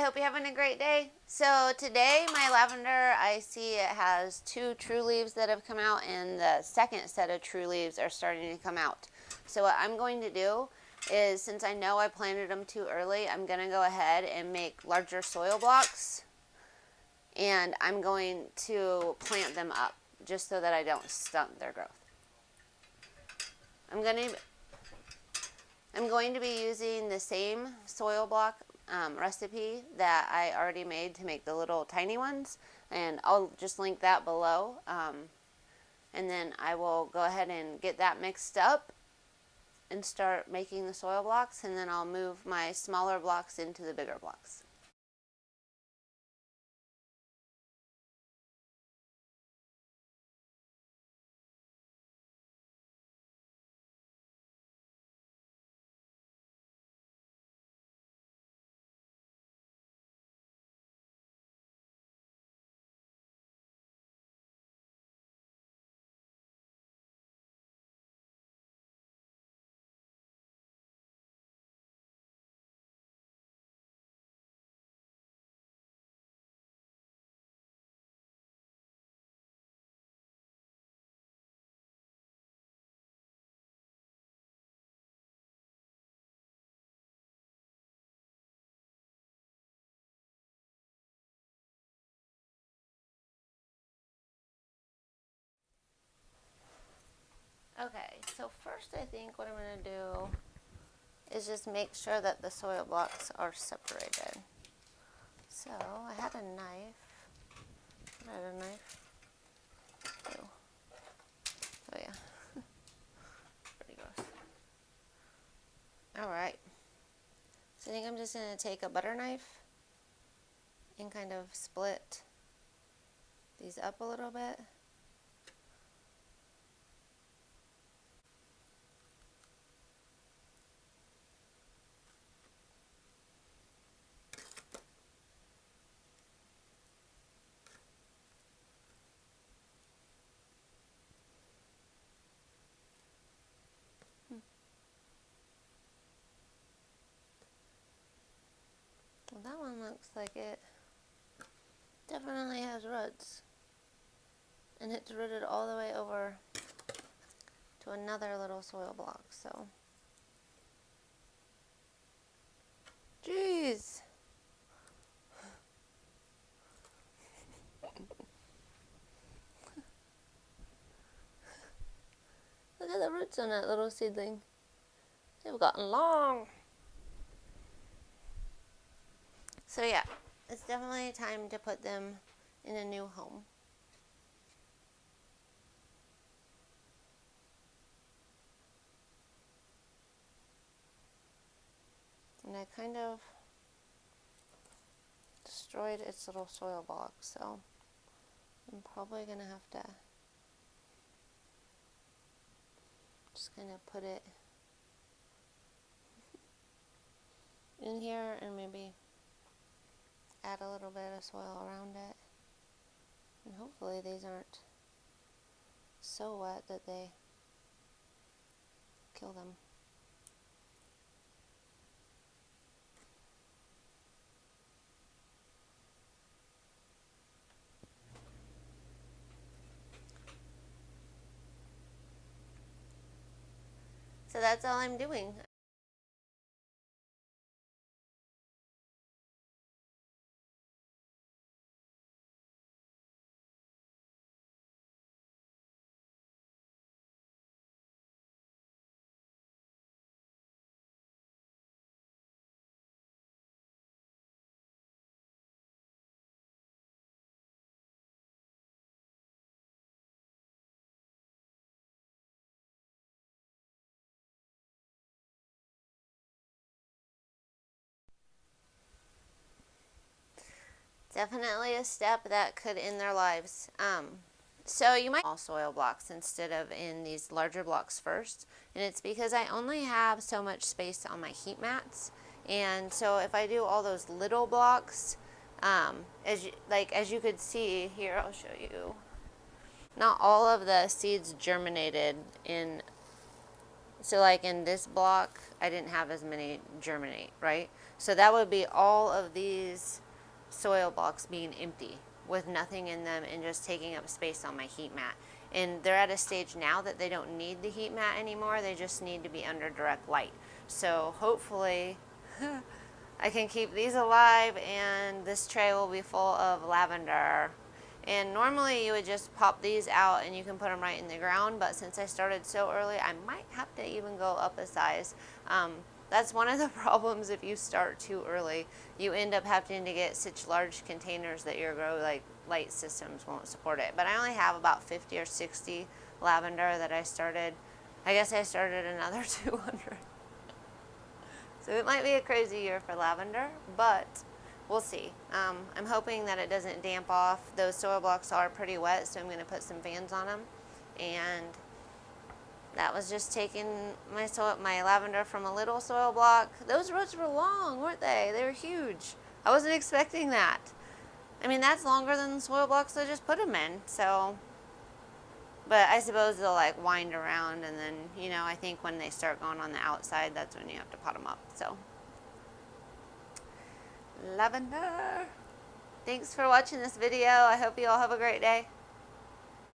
hope you're having a great day. So today my lavender, I see it has 2 true leaves that have come out, and the second set of true leaves are starting to come out. So what I'm going to do is, since I know I planted them too early, I'm going to go ahead and make larger soil blocks, and I'm going to plant them up just so that I don't stunt their growth. I'm going to be using the same soil block recipe that I already made to make the little tiny ones, and I'll just link that below, and then I will go ahead and get that mixed up and start making the soil blocks, and then I'll move my smaller blocks into the bigger blocks. Okay, so first I think what I'm going to do is just make sure that the soil blocks are separated. So I had a knife. Oh yeah. Pretty gross. Alright. So I think I'm just going to take a butter knife and kind of split these up a little bit. Well, that one looks like it definitely has roots. And it's rooted all the way over to another little soil block, so. Jeez. Look at the roots on that little seedling. They've gotten long. So yeah, it's definitely time to put them in a new home. And I kind of destroyed its little soil block, so I'm probably going to have to just kind of put it in here and maybe add a little bit of soil around it. And hopefully these aren't so wet that they kill them. So that's all I'm doing. Definitely a step that could end their lives. So you might all soil blocks instead of in these larger blocks first, and it's because I only have so much space on my heat mats, and so if I do all those little blocks, as you could see here, I'll show you. Not all of the seeds germinated in So like in this block, I didn't have as many germinate, right? So that would be all of these soil blocks being empty with nothing in them and just taking up space on my heat mat. And they're at a stage now that they don't need the heat mat anymore. They just need to be under direct light. So hopefully I can keep these alive and this tray will be full of lavender. And normally you would just pop these out and you can put them right in the ground, but since I started so early, I might have to even go up a size. That's one of the problems if you start too early. You end up having to get such large containers that your grow light systems won't support it. But I only have about 50 or 60 lavender that I started. I guess I started another 200. So it might be a crazy year for lavender, but we'll see. I'm hoping that it doesn't damp off. Those soil blocks are pretty wet, so I'm going to put some fans on them. And that was just taking my lavender from a little soil block. Those roots were long, weren't they? They were huge. I wasn't expecting that. I mean, that's longer than the soil blocks I just put them in. So, but I suppose they'll like wind around, and then, you know, I think when they start going on the outside, that's when you have to pot them up. So, lavender. Thanks for watching this video. I hope you all have a great day.